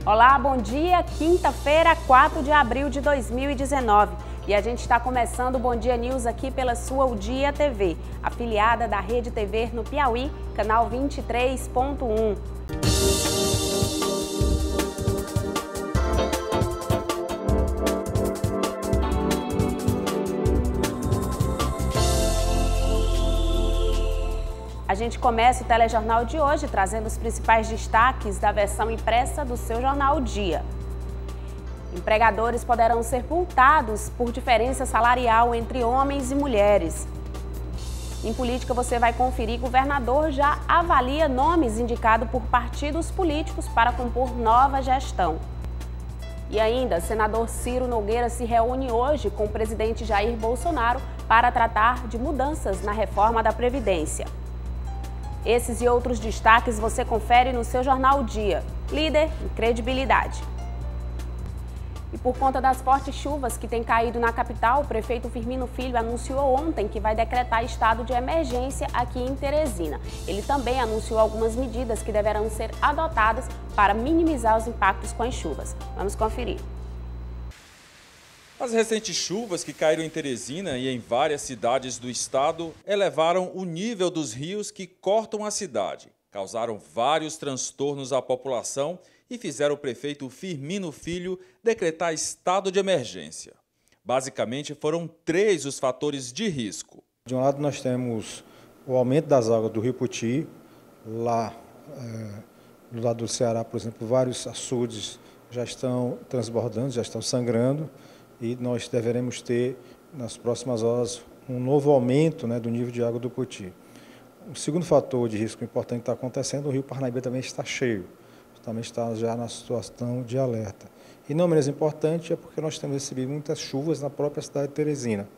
Olá, bom dia. Quinta-feira, 4 de abril de 2019. E a gente está começando o Bom Dia News aqui pela sua O Dia TV, afiliada da Rede TV no Piauí, canal 23.1. A gente começa o telejornal de hoje trazendo os principais destaques da versão impressa do seu jornal Dia. Empregadores poderão ser multados por diferença salarial entre homens e mulheres. Em política você vai conferir, governador já avalia nomes indicados por partidos políticos para compor nova gestão. E ainda, senador Ciro Nogueira se reúne hoje com o presidente Jair Bolsonaro para tratar de mudanças na reforma da Previdência. Esses e outros destaques você confere no seu jornal Dia, líder em credibilidade. E por conta das fortes chuvas que têm caído na capital, o prefeito Firmino Filho anunciou ontem que vai decretar estado de emergência aqui em Teresina. Ele também anunciou algumas medidas que deverão ser adotadas para minimizar os impactos com as chuvas. Vamos conferir. As recentes chuvas que caíram em Teresina e em várias cidades do estado elevaram o nível dos rios que cortam a cidade, causaram vários transtornos à população e fizeram o prefeito Firmino Filho decretar estado de emergência. Basicamente, foram 3 os fatores de risco. De um lado, nós temos o aumento das águas do Rio Poti. Lá, do lado do Ceará, por exemplo, vários açudes já estão transbordando, já estão sangrando. E nós deveremos ter, nas próximas horas, um novo aumento, do nível de água do Poti. O segundo fator de risco importante que está acontecendo, o rio Parnaíba também está cheio, também está já na situação de alerta. E não menos importante é porque nós temos recebido muitas chuvas na própria cidade de Teresina.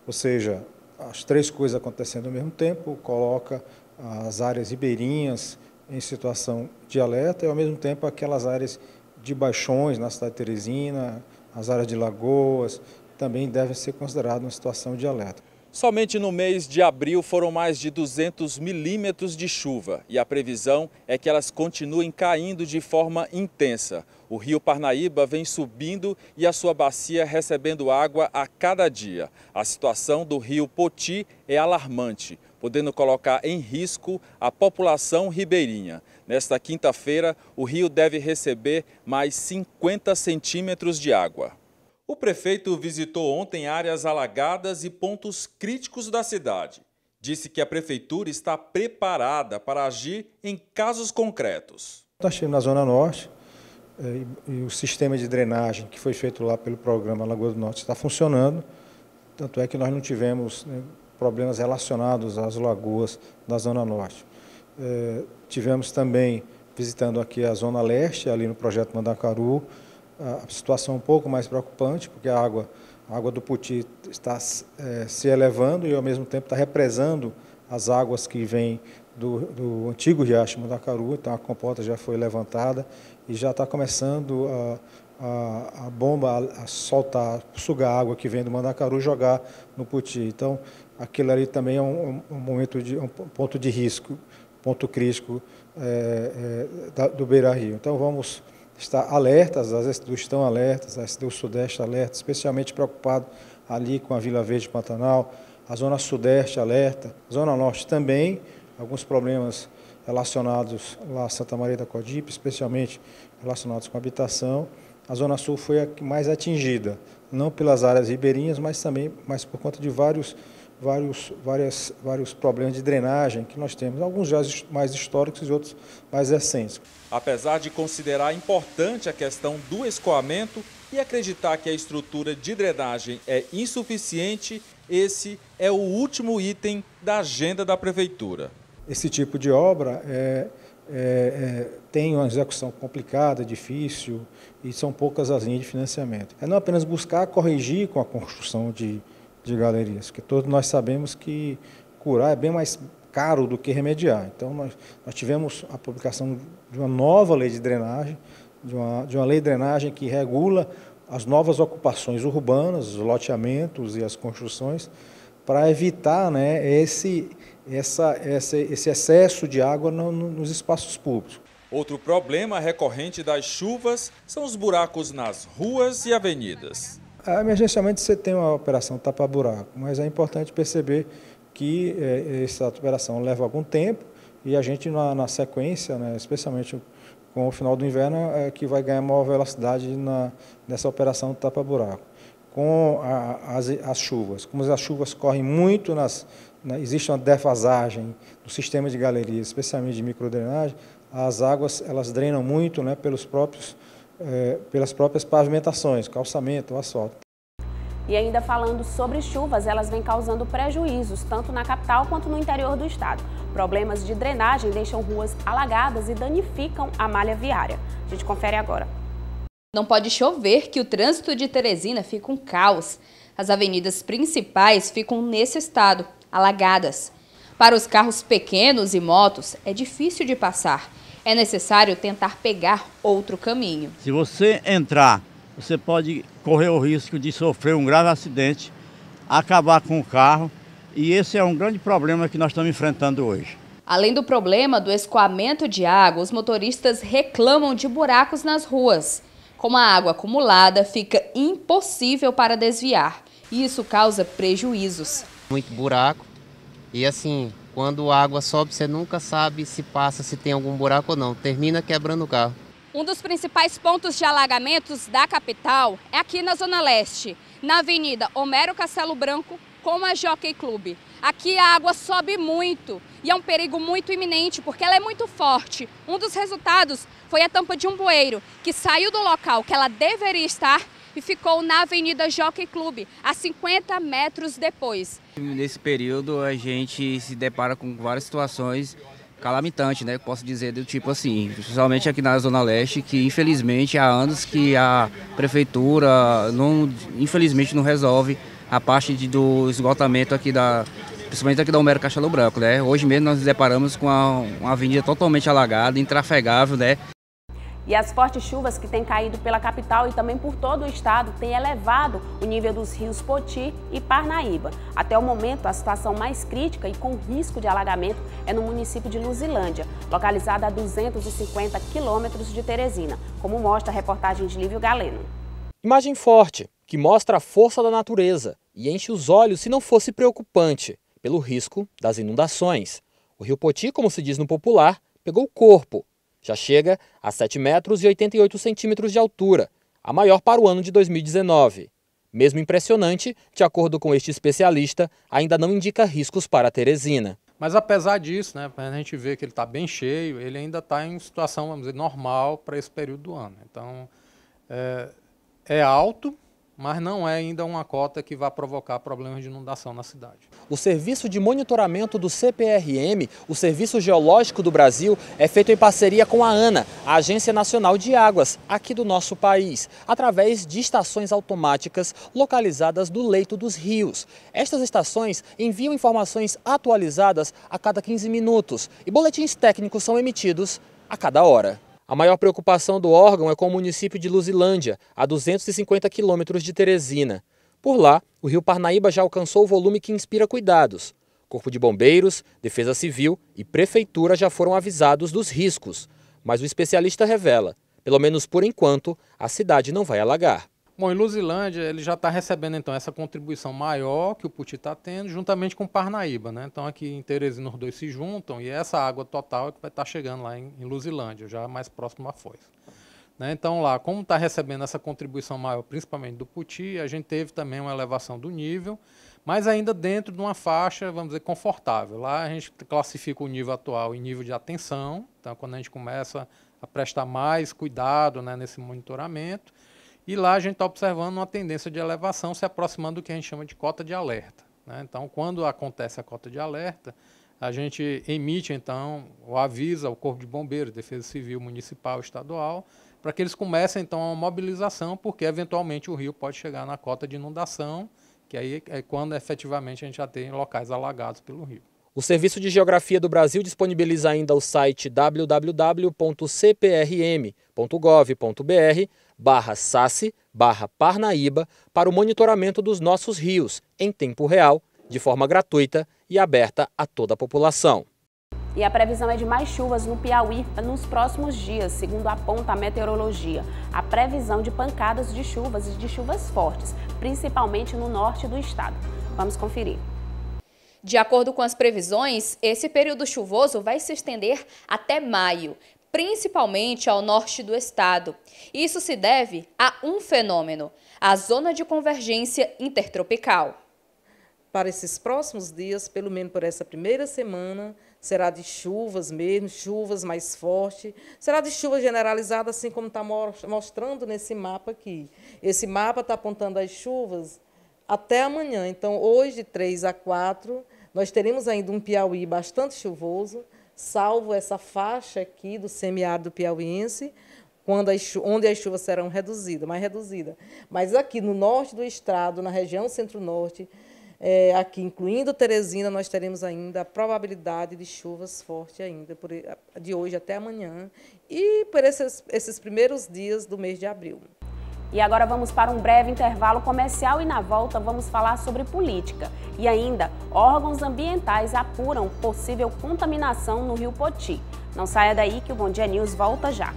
Ou seja, as 3 coisas acontecendo ao mesmo tempo, coloca as áreas ribeirinhas em situação de alerta e, ao mesmo tempo, aquelas áreas de baixões na cidade de Teresina, as áreas de lagoas, também devem ser consideradas uma situação de alerta. Somente no mês de abril foram mais de 200 milímetros de chuva e a previsão é que elas continuem caindo de forma intensa. O rio Parnaíba vem subindo e a sua bacia recebendo água a cada dia. A situação do rio Poti é alarmante, podendo colocar em risco a população ribeirinha. Nesta quinta-feira, o rio deve receber mais 50 centímetros de água. O prefeito visitou ontem áreas alagadas e pontos críticos da cidade. Disse que a prefeitura está preparada para agir em casos concretos. Nós estivemos na Zona Norte e o sistema de drenagem que foi feito lá pelo programa Lagoa do Norte está funcionando. Tanto é que nós não tivemos problemas relacionados às lagoas da Zona Norte. Tivemos também, visitando aqui a Zona Leste, ali no Projeto Mandacaru, a situação um pouco mais preocupante, porque a água do Poti está se elevando e, ao mesmo tempo, está represando as águas que vêm do antigo riacho Mandacaru. Então, a compota já foi levantada e já está começando a bomba a soltar, sugar a água que vem do Mandacaru e jogar no Poti. Então, aquilo ali também é um ponto de risco, ponto crítico do Beira-Rio. Então vamos estar alertas, as SDU estão alertas, a SDU Sudeste alerta, especialmente preocupado ali com a Vila Verde Pantanal, a Zona Sudeste alerta, a Zona Norte também, alguns problemas relacionados lá a Santa Maria da Codipe, especialmente relacionados com a habitação. A Zona Sul foi a mais atingida, não pelas áreas ribeirinhas, mas por conta de vários problemas de drenagem que nós temos, alguns já mais históricos e outros mais recentes. Apesar de considerar importante a questão do escoamento e acreditar que a estrutura de drenagem é insuficiente, esse é o último item da agenda da prefeitura. Esse tipo de obra tem uma execução complicada, difícil e são poucas as linhas de financiamento. É não apenas buscar corrigir com a construção de galerias, porque todos nós sabemos que curar é bem mais caro do que remediar. Então, nós tivemos a publicação de uma nova lei de drenagem, de uma lei de drenagem que regula as novas ocupações urbanas, os loteamentos e as construções, para evitar esse excesso de água nos espaços públicos. Outro problema recorrente das chuvas são os buracos nas ruas e avenidas. Emergencialmente você tem uma operação tapa-buraco, mas é importante perceber que essa operação leva algum tempo e a gente na sequência, né, especialmente com o final do inverno, é que vai ganhar maior velocidade nessa operação tapa-buraco. Com as chuvas, como as chuvas correm muito, existe uma defasagem do sistema de galerias, especialmente de microdrenagem, as águas elas drenam muito, né, pelas próprias pavimentações, calçamento, asfalto. E ainda falando sobre chuvas, elas vêm causando prejuízos, tanto na capital quanto no interior do estado. Problemas de drenagem deixam ruas alagadas e danificam a malha viária. A gente confere agora. Não pode chover que o trânsito de Teresina fica um caos. As avenidas principais ficam nesse estado, alagadas. Para os carros pequenos e motos, é difícil de passar. É necessário tentar pegar outro caminho. Se você entrar, você pode correr o risco de sofrer um grave acidente, acabar com o carro, e esse é um grande problema que nós estamos enfrentando hoje. Além do problema do escoamento de água, os motoristas reclamam de buracos nas ruas. Com a água acumulada, fica impossível para desviar, e isso causa prejuízos. Muito buraco, e assim, quando a água sobe, você nunca sabe se passa, se tem algum buraco ou não, termina quebrando o carro. Um dos principais pontos de alagamentos da capital é aqui na Zona Leste, na Avenida Homero Castelo Branco, com a Jockey Club. Aqui a água sobe muito e é um perigo muito iminente porque ela é muito forte. Um dos resultados foi a tampa de um bueiro que saiu do local que ela deveria estar e ficou na Avenida Jockey Club, a 50 metros depois. Nesse período a gente se depara com várias situações calamitante, né? Posso dizer do tipo assim, principalmente aqui na Zona Leste, que infelizmente há anos que a prefeitura infelizmente não resolve a parte do esgotamento aqui principalmente aqui da Homero Castelo Branco, né? Hoje mesmo nós nos deparamos com uma avenida totalmente alagada, intrafegável, né? E as fortes chuvas que têm caído pela capital e também por todo o estado têm elevado o nível dos rios Poti e Parnaíba. Até o momento, a situação mais crítica e com risco de alagamento é no município de Luzilândia, localizada a 250 quilômetros de Teresina, como mostra a reportagem de Lívio Galeno. Imagem forte, que mostra a força da natureza e enche os olhos se não fosse preocupante, pelo risco das inundações. O rio Poti, como se diz no popular, pegou corpo. Já chega a 7 metros e 88 centímetros de altura, a maior para o ano de 2019. Mesmo impressionante, de acordo com este especialista, ainda não indica riscos para Teresina. Mas apesar disso, né, a gente vê que ele está bem cheio, ele ainda está em situação, vamos dizer, normal para esse período do ano. Então, é alto, mas não é ainda uma cota que vai provocar problemas de inundação na cidade. O serviço de monitoramento do CPRM, o Serviço Geológico do Brasil, é feito em parceria com a ANA, a Agência Nacional de Águas, aqui do nosso país, através de estações automáticas localizadas no leito dos rios. Estas estações enviam informações atualizadas a cada 15 minutos e boletins técnicos são emitidos a cada hora. A maior preocupação do órgão é com o município de Luzilândia, a 250 quilômetros de Teresina. Por lá, o rio Parnaíba já alcançou o volume que inspira cuidados. Corpo de Bombeiros, Defesa Civil e Prefeitura já foram avisados dos riscos. Mas o especialista revela, pelo menos por enquanto, a cidade não vai alagar. Bom, em Luzilândia ele já está recebendo então essa contribuição maior que o Poti está tendo, juntamente com o Parnaíba, né? Então aqui em Teresina os dois se juntam e essa água total é que vai estar chegando lá em Luzilândia, já mais próximo à foz. Né? Então lá, como está recebendo essa contribuição maior, principalmente do Poti, a gente teve também uma elevação do nível, mas ainda dentro de uma faixa, vamos dizer, confortável. Lá a gente classifica o nível atual em nível de atenção, então quando a gente começa a prestar mais cuidado, né, nesse monitoramento, e lá a gente está observando uma tendência de elevação se aproximando do que a gente chama de cota de alerta. Né? Então, quando acontece a cota de alerta, a gente emite, então, ou avisa o Corpo de Bombeiros, Defesa Civil Municipal, Estadual, para que eles comecem, então, a mobilização, porque, eventualmente, o rio pode chegar na cota de inundação, que aí é quando, efetivamente, a gente já tem locais alagados pelo rio. O Serviço de Geografia do Brasil disponibiliza ainda o site www.cprm.gov.br/SACE/Parnaíba para o monitoramento dos nossos rios, em tempo real, de forma gratuita e aberta a toda a população. E a previsão é de mais chuvas no Piauí nos próximos dias, segundo aponta a meteorologia. A previsão de pancadas de chuvas e de chuvas fortes, principalmente no norte do estado. Vamos conferir. De acordo com as previsões, esse período chuvoso vai se estender até maio, principalmente ao norte do estado. Isso se deve a um fenômeno, a zona de convergência intertropical. Para esses próximos dias, pelo menos por essa primeira semana, será de chuvas mesmo, chuvas mais fortes. Será de chuva generalizada, assim como está mostrando nesse mapa aqui. Esse mapa está apontando as chuvas até amanhã. Então, hoje, de 3 a 4, nós teremos ainda um Piauí bastante chuvoso, salvo essa faixa aqui do semiárido piauiense, onde as chuvas serão mais reduzidas. Mas aqui no norte do estado, na região centro-norte, aqui incluindo Teresina, nós teremos ainda a probabilidade de chuvas fortes ainda, de hoje até amanhã e por esses primeiros dias do mês de abril. E agora vamos para um breve intervalo comercial e na volta vamos falar sobre política. E ainda, órgãos ambientais apuram possível contaminação no Rio Poti. Não saia daí que o Bom Dia News volta já.